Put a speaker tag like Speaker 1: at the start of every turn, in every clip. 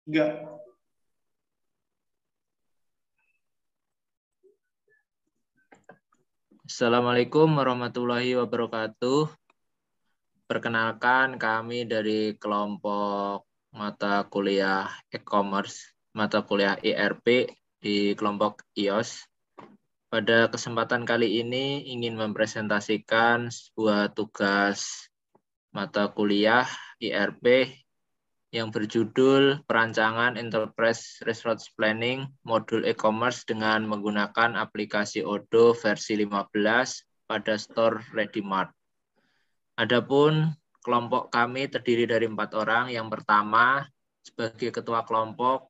Speaker 1: Enggak.
Speaker 2: Assalamualaikum warahmatullahi wabarakatuh. Perkenalkan, kami dari kelompok mata kuliah e-commerce, mata kuliah ERP di kelompok IOS. Pada kesempatan kali ini ingin mempresentasikan sebuah tugas mata kuliah ERP yang berjudul Perancangan Enterprise Resource Planning Modul E-commerce dengan menggunakan aplikasi Odoo versi 15 pada Store Ready Mart. Adapun kelompok kami terdiri dari 4 orang. Yang pertama, sebagai ketua kelompok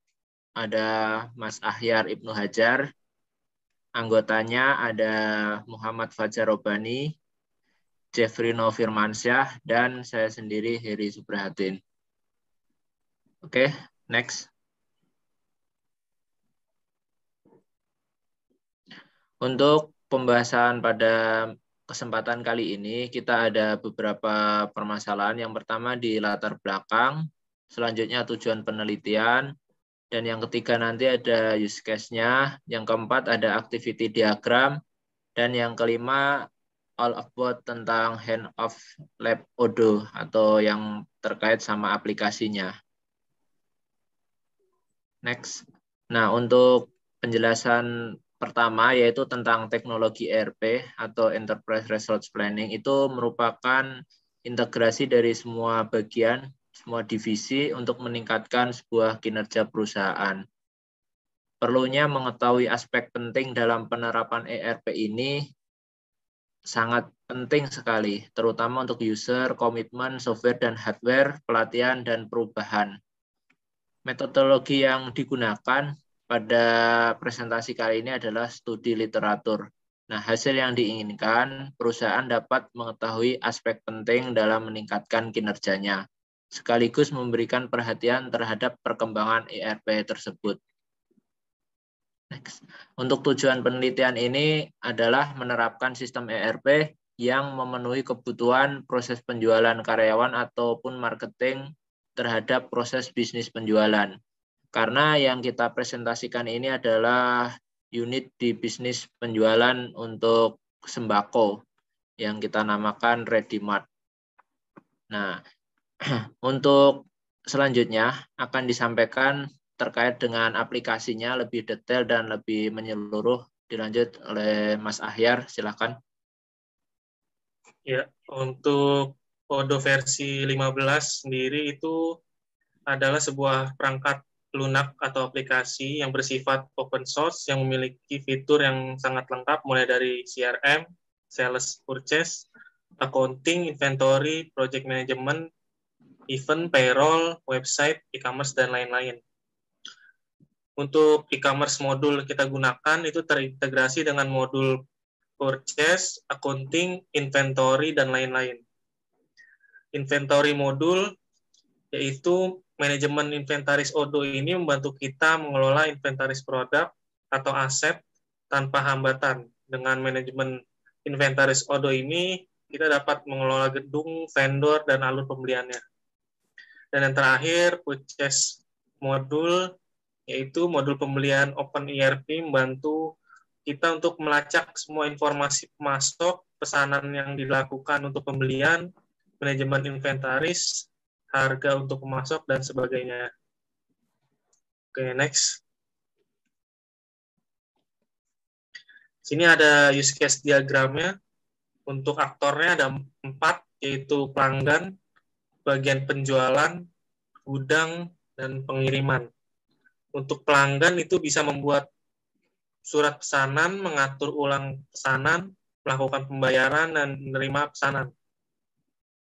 Speaker 2: ada Mas Ahyar Ibnu Hajar, anggotanya ada Muhammad Fajar Robani, Jeffrino Firmansyah, dan saya sendiri Heri Subrahatin. Oke, next. Untuk pembahasan pada kesempatan kali ini, kita ada beberapa permasalahan. Yang pertama di latar belakang, selanjutnya tujuan penelitian, dan yang ketiga nanti ada use case-nya, yang keempat ada activity diagram, dan yang kelima all about tentang hand-off lab Odoo atau yang terkait sama aplikasinya. Next. Nah, untuk penjelasan pertama yaitu tentang teknologi ERP atau Enterprise Resource Planning, itu merupakan integrasi dari semua bagian, semua divisi untuk meningkatkan sebuah kinerja perusahaan. Perlunya mengetahui aspek penting dalam penerapan ERP ini sangat penting sekali, terutama untuk user, komitmen, software dan hardware, pelatihan, dan perubahan. Metodologi yang digunakan pada presentasi kali ini adalah studi literatur. Nah, hasil yang diinginkan, perusahaan dapat mengetahui aspek penting dalam meningkatkan kinerjanya, sekaligus memberikan perhatian terhadap perkembangan ERP tersebut. Next. Untuk tujuan penelitian ini adalah menerapkan sistem ERP yang memenuhi kebutuhan proses penjualan karyawan ataupun marketing terhadap proses bisnis penjualan. Karena yang kita presentasikan ini adalah unit di bisnis penjualan untuk sembako yang kita namakan Ready Mart. Nah, untuk selanjutnya akan disampaikan terkait dengan aplikasinya lebih detail dan lebih menyeluruh. Dilanjut oleh Mas Ahyar, silakan.
Speaker 3: Ya, untuk Odoo versi 15 sendiri itu adalah sebuah perangkat lunak atau aplikasi yang bersifat open source yang memiliki fitur yang sangat lengkap mulai dari CRM, sales purchase, accounting, inventory, project management, event, payroll, website, e-commerce, dan lain-lain. Untuk e-commerce modul kita gunakan itu terintegrasi dengan modul purchase, accounting, inventory, dan lain-lain. Inventory modul yaitu manajemen inventaris Odoo ini membantu kita mengelola inventaris produk atau aset tanpa hambatan. Dengan manajemen inventaris Odoo ini, kita dapat mengelola gedung, vendor, dan alur pembeliannya. Dan yang terakhir, purchase modul, yaitu modul pembelian Open ERP membantu kita untuk melacak semua informasi pemasok, pesanan yang dilakukan untuk pembelian, manajemen inventaris, harga untuk pemasok, dan sebagainya. Oke, next. Sini ada use case diagramnya. Untuk aktornya ada 4, yaitu pelanggan, bagian penjualan, gudang, dan pengiriman. Untuk pelanggan itu bisa membuat surat pesanan, mengatur ulang pesanan, melakukan pembayaran, dan menerima pesanan.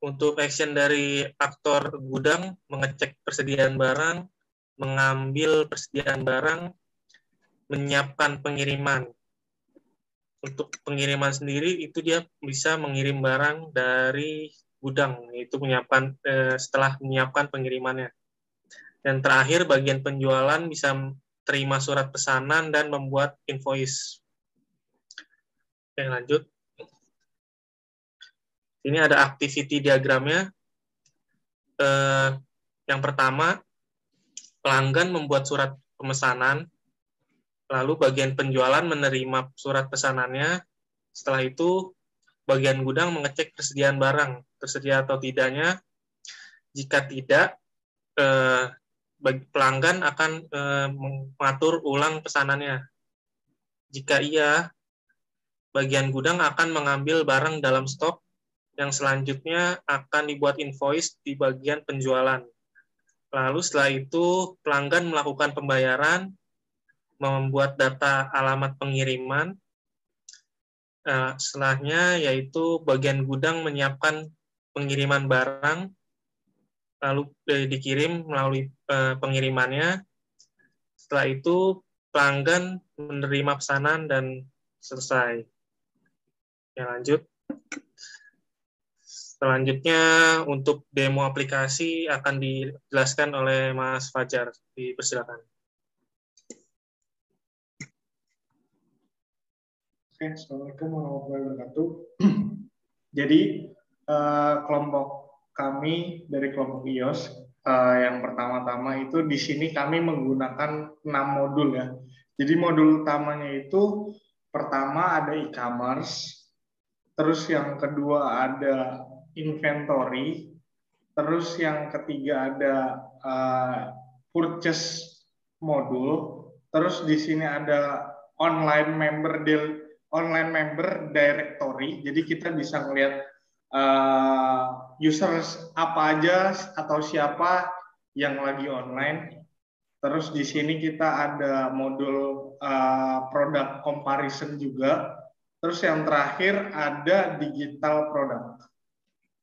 Speaker 3: Untuk action dari aktor gudang, mengecek persediaan barang, mengambil persediaan barang, menyiapkan pengiriman. Untuk pengiriman sendiri, itu dia bisa mengirim barang dari gudang, yaitu setelah menyiapkan pengirimannya. Dan terakhir, bagian penjualan bisa terima surat pesanan dan membuat invoice. Oke, lanjut. Ini ada activity diagramnya. Yang pertama, pelanggan membuat surat pemesanan, lalu bagian penjualan menerima surat pesanannya. Setelah itu, bagian gudang mengecek persediaan barang, tersedia atau tidaknya. Jika tidak, pelanggan akan mengatur ulang pesanannya. Jika iya, bagian gudang akan mengambil barang dalam stok yang selanjutnya akan dibuat invoice di bagian penjualan. Lalu setelah itu pelanggan melakukan pembayaran, membuat data alamat pengiriman. Setelahnya yaitu bagian gudang menyiapkan pengiriman barang, lalu dikirim melalui pengirimannya. Setelah itu pelanggan menerima pesanan dan selesai. Ya, lanjut. Selanjutnya untuk demo aplikasi akan dijelaskan oleh Mas Fajar. Dipersilakan.
Speaker 1: Oke, Assalamualaikum warahmatullahi wabarakatuh. Jadi kelompok kami dari kelompok IOS yang pertama-tama itu di sini kami menggunakan 6 modul ya. Jadi modul utamanya itu pertama ada e-commerce, terus yang kedua ada inventory, terus yang ketiga ada purchase modul, terus di sini ada online member directory. Jadi kita bisa melihat users apa aja atau siapa yang lagi online. Terus di sini kita ada modul product comparison juga. Terus yang terakhir ada digital product.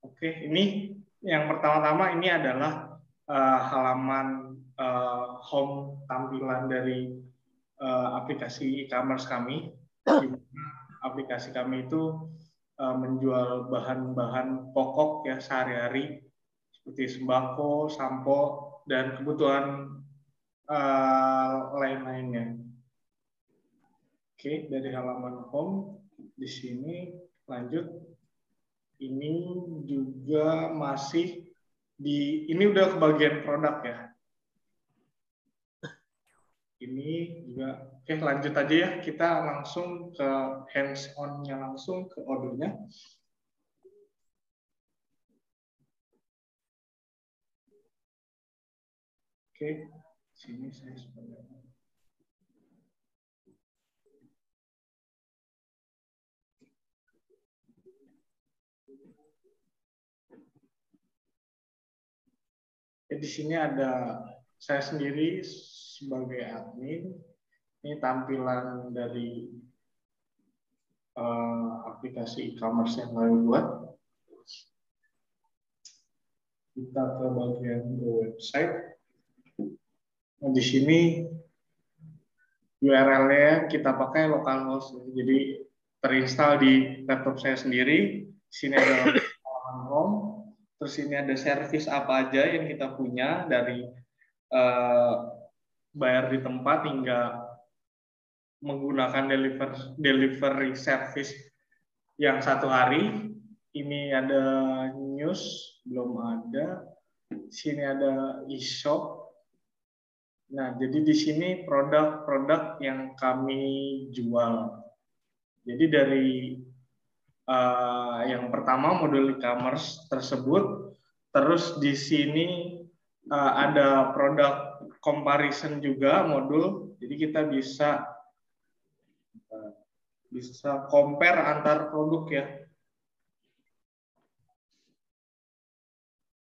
Speaker 1: Oke, ini yang pertama-tama ini adalah halaman home tampilan dari aplikasi e-commerce kami. Aplikasi kami itu menjual bahan-bahan pokok ya sehari-hari seperti sembako, sampo, dan kebutuhan lain-lainnya. Oke, dari halaman home di sini lanjut. Ini juga masih ini udah ke bagian produk ya. Ini juga, oke lanjut aja ya, kita langsung ke hands on-nya, langsung ke ordernya. Oke, sini saya sebenarnya. Di sini ada saya sendiri sebagai admin. Ini tampilan dari aplikasi e-commerce yang kami buat. Kita ke bagian website. Nah, di sini URL-nya kita pakai localhost. Jadi terinstall di laptop saya sendiri. Di sini ada halaman home. Terus ini ada service apa aja yang kita punya dari bayar di tempat hingga menggunakan delivery service yang 1 hari. Ini ada news, belum ada. Di sini ada e-shop. Nah, jadi di sini produk-produk yang kami jual. Jadi dari yang pertama modul e-commerce tersebut, terus di sini ada produk comparison juga modul, jadi kita bisa compare antar produk ya.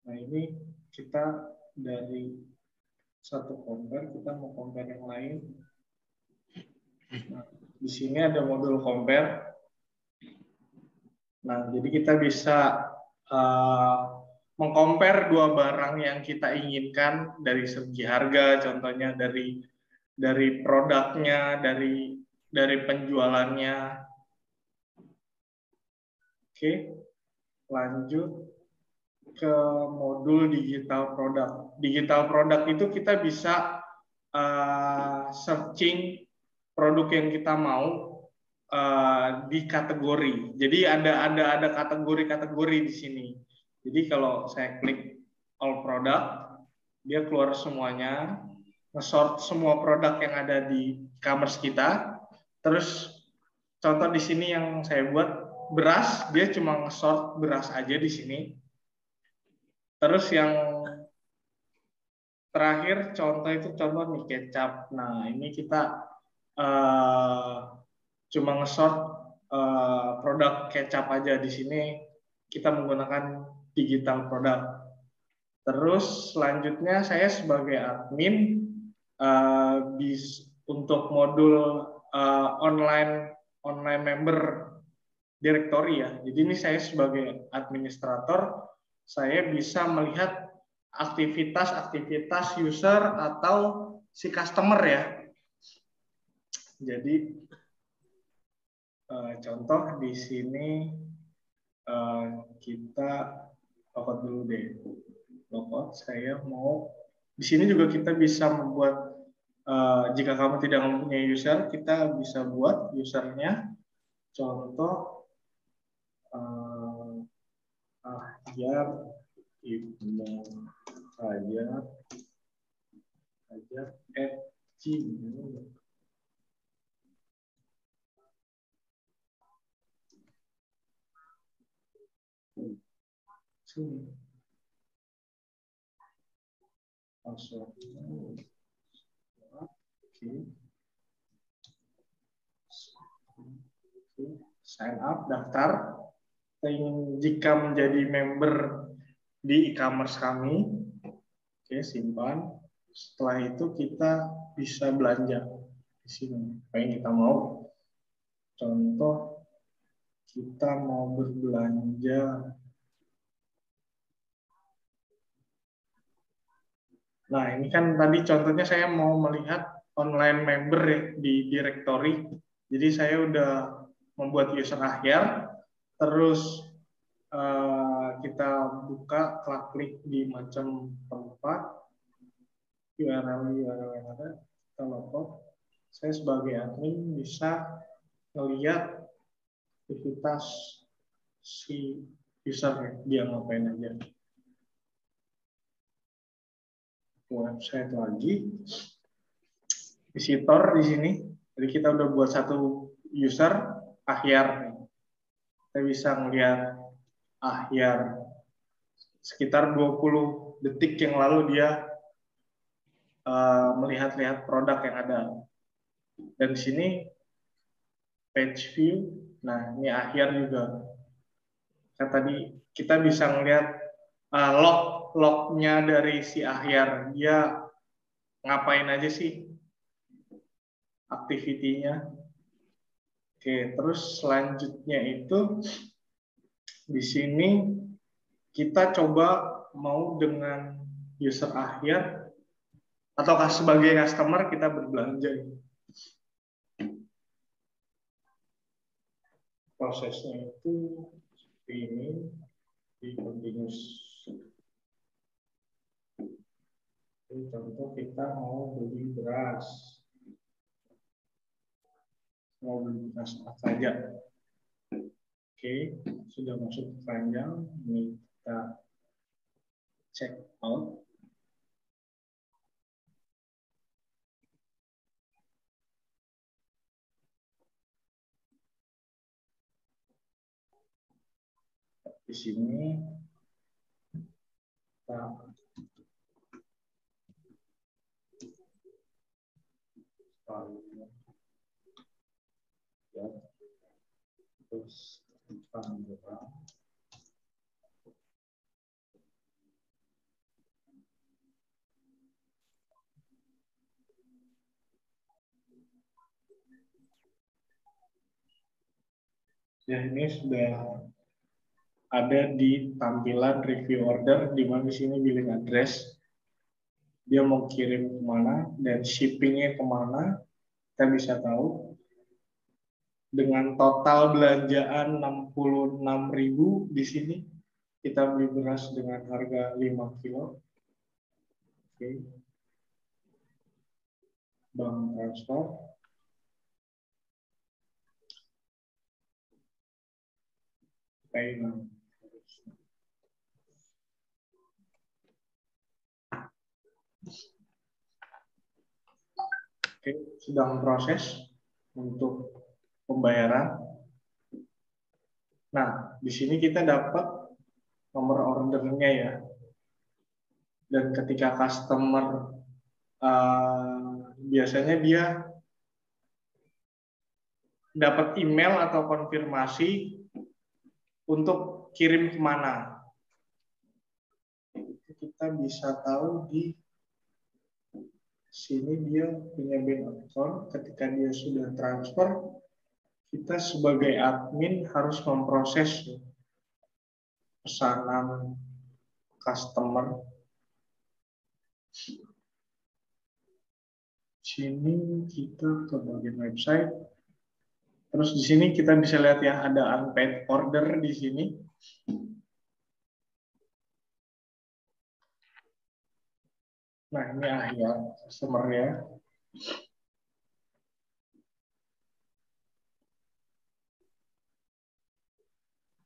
Speaker 1: Nah ini kita dari satu compare, kita mau compare yang lain. Nah, di sini ada modul compare. Nah, jadi kita bisa mengcompare 2 barang yang kita inginkan dari segi harga, contohnya dari produknya, dari penjualannya. Oke, lanjut ke modul digital product. Digital product itu kita bisa searching produk yang kita mau di kategori. Jadi ada kategori-kategori di sini. Jadi kalau saya klik all product, dia keluar semuanya. nge-sort semua produk yang ada di e-commerce kita. Terus contoh di sini yang saya buat beras, dia cuma nge-sort beras aja di sini. Terus yang terakhir contoh itu contoh nih kecap. Nah, ini kita cuma nge-sort produk kecap aja di sini. Kita menggunakan digital produk. Terus selanjutnya saya sebagai admin untuk modul online member directory ya. Jadi ini saya sebagai administrator, saya bisa melihat aktivitas-aktivitas user atau si customer ya. Jadi contoh di sini kita logout dulu deh. Logout saya mau di sini juga kita bisa membuat jika kamu tidak mempunyai user, kita bisa buat usernya. Contoh Ahyar Ibnu Hajar @gmail. Sign up, daftar. Jika menjadi member di e-commerce kami, oke, simpan. Setelah itu kita bisa belanja di sini. Apa yang kita mau? Contoh, kita mau berbelanja. Nah, ini kan tadi contohnya saya mau melihat online member ya, di directory. Jadi saya udah membuat user akhir, terus kita buka, klik di macam tempat, URL yang ada, kita login. Saya sebagai admin bisa melihat aktivitas si user, dia ngapain aja. Website lagi, visitor di sini. Jadi kita udah buat satu user akhir. Kita bisa melihat akhir sekitar 20 detik yang lalu dia melihat-lihat produk yang ada. Dan di sini page view. Nah, ini akhir juga. Kan tadi kita bisa melihat lognya dari si akhir, dia ngapain aja sih aktivitinya. Oke, terus selanjutnya itu di sini kita coba mau dengan user akhir ataukah sebagai customer kita berbelanja. Prosesnya itu seperti ini, di continuous. Contoh kita mau beli beras. Mau beli beras apa saja. Oke, sudah masuk ke keranjang. Ini kita check out. Di sini kita ya, terus ya, ini sudah ada di tampilan review order, di mana di sini billing address, dia mau kirim kemana dan shippingnya kemana, kita bisa tahu. Dengan total belanjaan 66.000 di sini, kita beli beras dengan harga 5 kilo. Oke. Bank transfer. Payment. Oke, sedang proses untuk pembayaran. Nah, di sini kita dapat nomor ordernya ya. Dan ketika customer biasanya dia dapat email atau konfirmasi untuk kirim kemana. Itu kita bisa tahu di sini dia punya bank account. Ketika dia sudah transfer, kita sebagai admin harus memproses pesanan customer. Sini kita ke bagian website. Terus di sini kita bisa lihat ya ada unpaid order di sini. Nah, ini akhir customer-nya.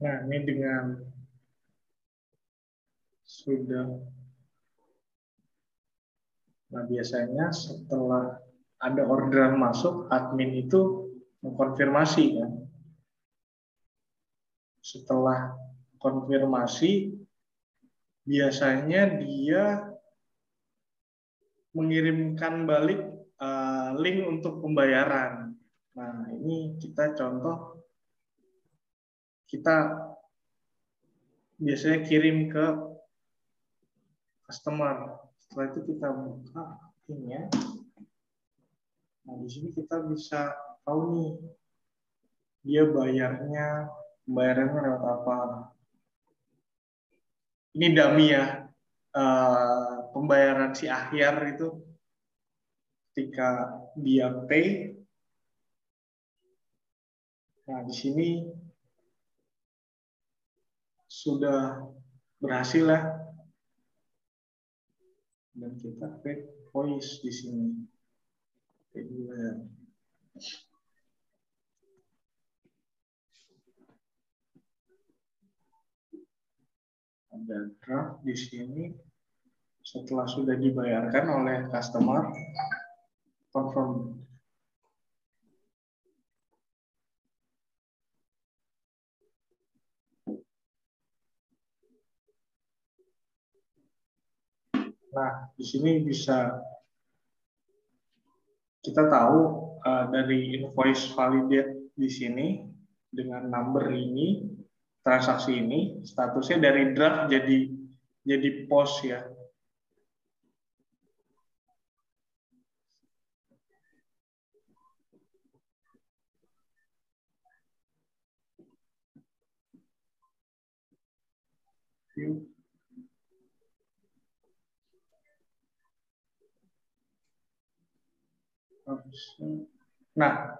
Speaker 1: Nah, ini dengan sudah. Nah, biasanya setelah ada orderan masuk, admin itu mengkonfirmasi kan. Setelah konfirmasi, biasanya dia mengirimkan balik link untuk pembayaran. Nah, ini kita contoh, kita biasanya kirim ke customer. Setelah itu kita buka ini ya. Nah, di sini kita bisa tahu nih, dia pembayarannya lewat apa. Ini dummy ya, pembayaran si akhir itu ketika dia pay. Nah, di sini sudah berhasil lah. Dan kita pay voice di sini. Ada draft di sini. Setelah sudah dibayarkan oleh customer, confirm. Nah, di sini bisa kita tahu dari invoice validate di sini dengan number ini, transaksi ini, statusnya dari draft jadi post ya. Nah,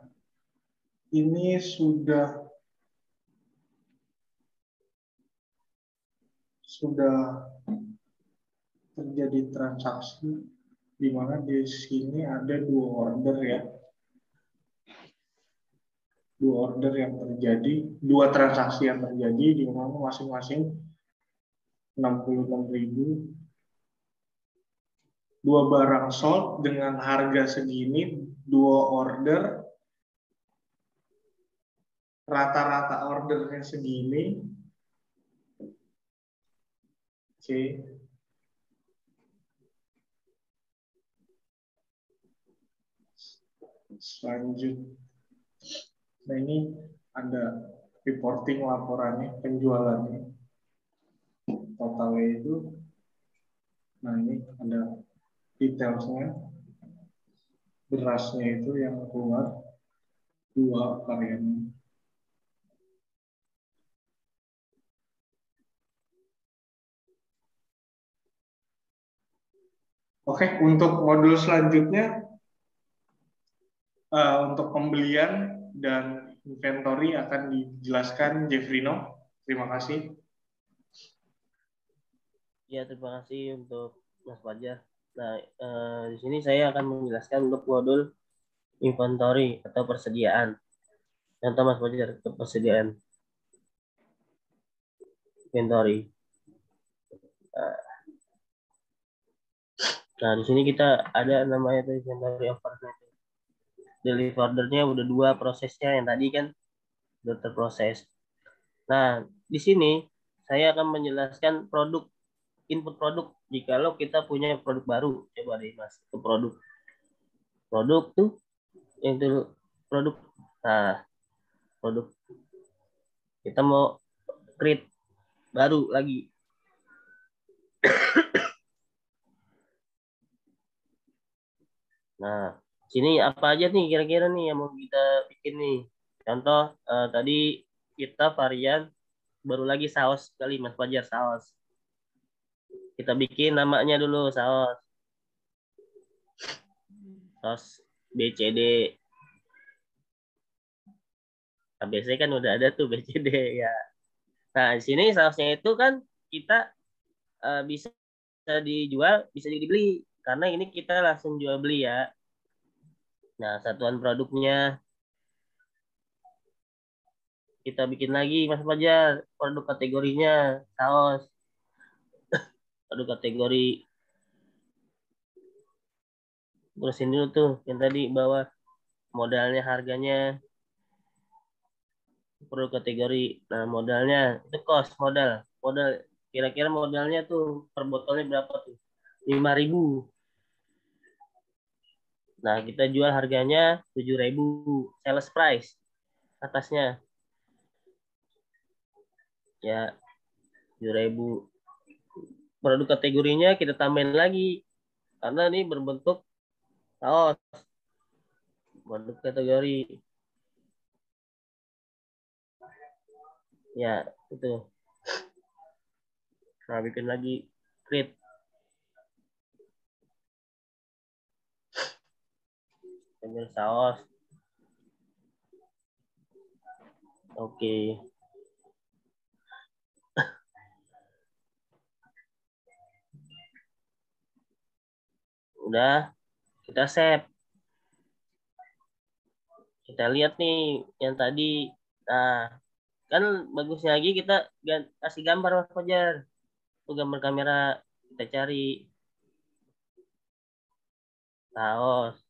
Speaker 1: ini sudah terjadi transaksi di mana di sini ada dua order ya. Dua order yang terjadi, dua transaksi yang terjadi di mana masing-masing 66.000. Dua barang sold dengan harga segini, dua order, rata-rata ordernya segini. Oke. Selanjutnya, nah ini ada reporting laporannya, penjualannya. Totalnya itu, nah ini ada detailsnya. Berasnya itu yang keluar 2 varian. Oke, untuk modul selanjutnya, untuk pembelian dan inventory akan dijelaskan Jeffrino. Terima kasih.
Speaker 4: Ya, terima kasih untuk Mas Fajar. Nah, di sini saya akan menjelaskan untuk modul inventory atau persediaan. Contoh Mas Fajar, persediaan inventory. Nah, di sini kita ada namanya inventory overnight. deliver ordernya udah 2 prosesnya, yang tadi kan udah terproses. Nah, di sini saya akan menjelaskan input produk. Jikalau kita punya produk baru, coba deh Mas, itu produk tuh yang itu produk. Nah, produk kita mau create baru lagi. Nah, sini apa aja nih kira-kira nih yang mau kita bikin nih. Contoh tadi kita varian baru lagi saus kali Mas Fajar, saus. Kita bikin namanya dulu saus BCD. ABC kan udah ada tuh BCD ya. Nah, di sini sausnya itu kan kita bisa dijual, bisa dibeli. Karena ini kita langsung jual beli ya. Nah, satuan produknya kita bikin lagi Mas Fajar. Produk kategorinya saus. Produk kategori. Terusin dulu tuh yang tadi bawah. Modalnya, harganya. Produk kategori. Nah, modalnya itu cost modal. Modal kira-kira modalnya tuh per botolnya berapa tuh? 5.000. Nah, kita jual harganya 7.000. Sales price atasnya. Ya, 7.000. Produk kategorinya kita tambahin lagi. Karena ini berbentuk saus. Produk kategori. Ya, itu. Nah, bikin lagi create. Ambil saus. Oke. Udah, kita save. Kita lihat nih yang tadi. Nah, kan bagusnya lagi kita kasih gambar Mas Fajar. Itu gambar kamera, kita cari saus.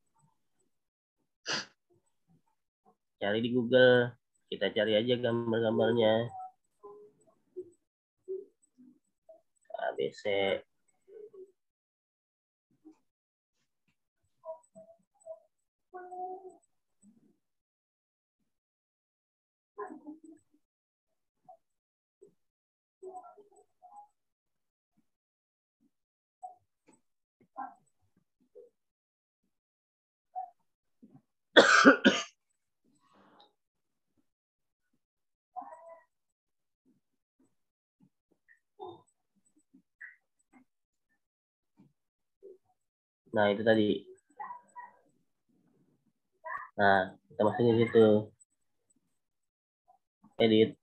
Speaker 4: Cari di Google. Kita cari aja gambar-gambarnya. ABC. Nah, itu tadi. Nah, kita masukin di situ. Edit.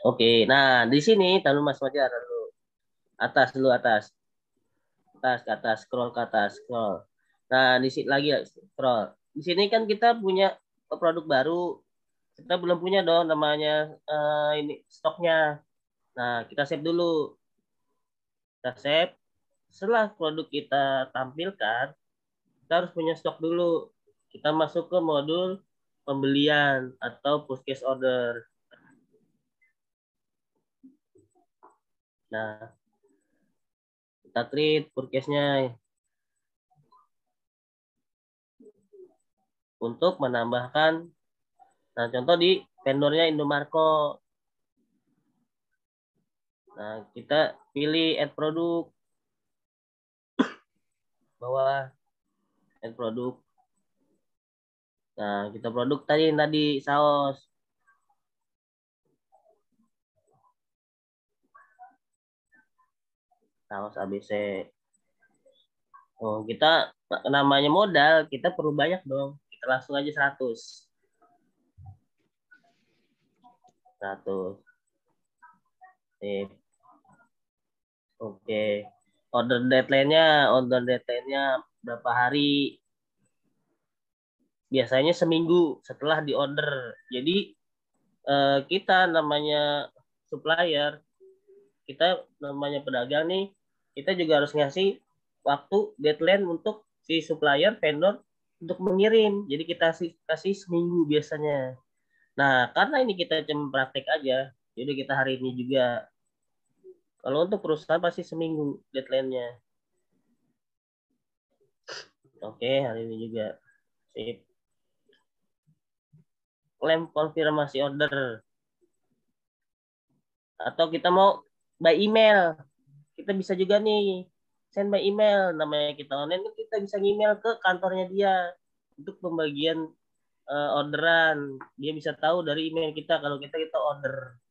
Speaker 4: Oke, nah di sini tahu Mas Fajar dulu. Atas dulu, atas. Atas ke atas, scroll ke atas, scroll. Nah, di sini lagi scroll. Di sini kan kita punya produk baru. Kita belum punya dong namanya ini stoknya. Nah, kita save dulu. Kita save. Setelah produk kita tampilkan, kita harus punya stok dulu. Kita masuk ke modul pembelian atau purchase order. Nah, kita create purchase-nya untuk menambahkan. Nah, contoh di vendornya Indomarko. Nah, kita pilih add produk. Bawah add produk. Nah, kita produk tadi saus. Saus ABC. Oh, kita namanya modal, kita perlu banyak dong. Kita langsung aja 100. 100. Oke. order deadline-nya berapa hari? Biasanya seminggu setelah di order. Jadi kita namanya supplier, kita namanya pedagang nih, kita juga harus ngasih waktu deadline untuk si supplier vendor untuk mengirim. Jadi kita kasih seminggu biasanya. Nah, karena ini kita cuma praktek aja, jadi kita hari ini juga. Kalau untuk perusahaan pasti seminggu deadline-nya. Oke, hari ini juga. Sip. Klaim konfirmasi order. Atau kita mau by email. Kita bisa juga nih send by email. Namanya kita online, kita bisa email ke kantornya dia untuk pembagian orderan. Dia bisa tahu dari email kita kalau kita order.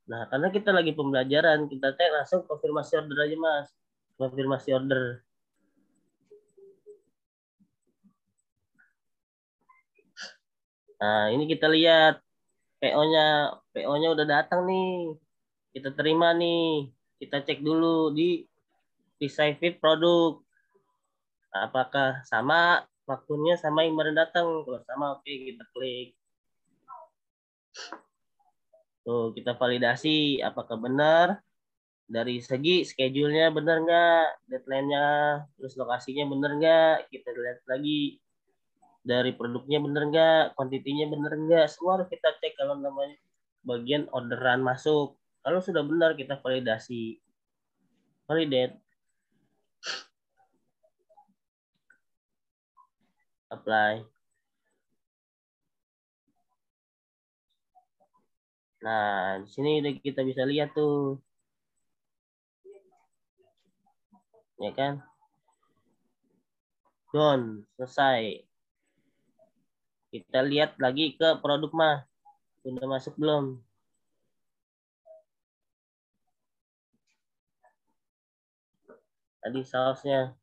Speaker 4: Nah, karena kita lagi pembelajaran, kita langsung konfirmasi order aja, Mas. Konfirmasi order. Nah, ini kita lihat PO-nya. PO-nya udah datang nih. Kita terima nih. Kita cek dulu di receive produk. Apakah sama waktunya sama yang baru datang? Kalau sama, oke, kita klik. Tuh, kita validasi apakah benar. Dari segi schedule-nya benar nggak, deadline-nya, terus lokasinya benar nggak, kita lihat lagi dari produknya benar nggak, kuantitinya benar nggak, semua harus kita cek kalau namanya bagian orderan masuk. Kalau sudah benar kita validasi, validate, apply. Nah, di sini udah kita bisa lihat tuh. Ya kan? Done, selesai. Kita lihat lagi ke produk mah. Sudah masuk belum? Tadi sausnya.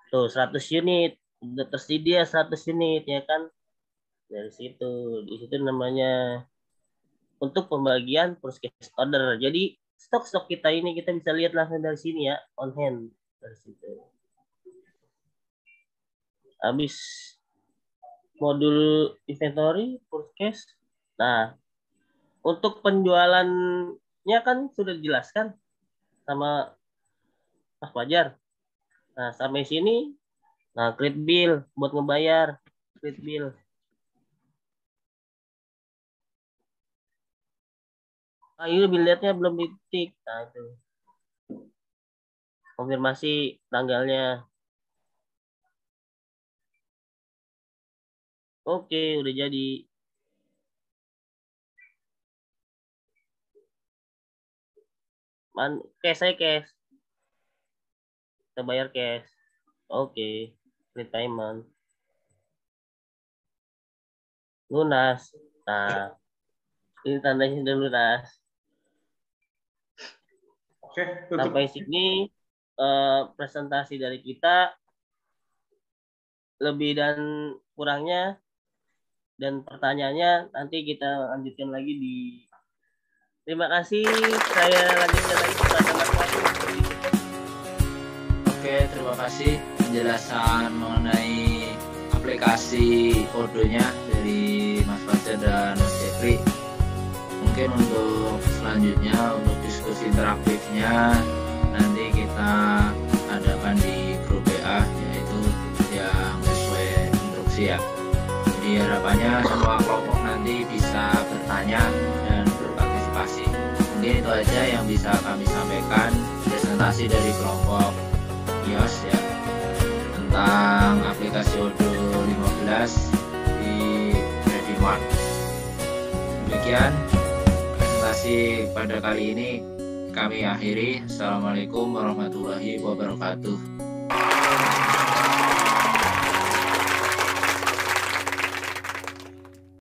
Speaker 4: Tuh, 100 unit. Udah tersedia 100 unit, ya kan? Dari situ. Di situ namanya untuk pembagian purchase order. Jadi stok-stok kita ini kita bisa lihat langsung dari sini ya, on hand dari situ. Habis modul inventory purchase. Nah, untuk penjualannya kan sudah dijelaskan sama Mas Fajar. Nah, sampai sini, nah create bill buat ngebayar, create bill. Nah, ini billetnya belum diketik. Nah, itu. Konfirmasi tanggalnya. Oke, udah jadi. Cash saya cash. Kita bayar cash. Oke, create payment. Lunas. Nah, ini tandanya sudah lunas.
Speaker 1: Oke, tutup.
Speaker 4: Sampai sini presentasi dari kita, lebih dan kurangnya dan pertanyaannya nanti kita lanjutkan lagi di. Terima kasih. Saya lanjutkan lagi kepada Mas Wahyu.
Speaker 2: Oke, terima kasih penjelasan mengenai aplikasi Odoo-nya dari Mas Fajar dan Mas Jeffrey. Mungkin untuk selanjutnya, untuk diskusi interaktifnya nanti kita adakan di grup WA, yaitu yang sesuai instruksi ya. Jadi harapannya semua kelompok nanti bisa bertanya dan berpartisipasi. Mungkin itu aja yang bisa kami sampaikan presentasi dari kelompok IOS ya, tentang aplikasi Odoo 15 di Creditmart. Demikian presentasi pada kali ini kami akhiri. Assalamualaikum warahmatullahi wabarakatuh.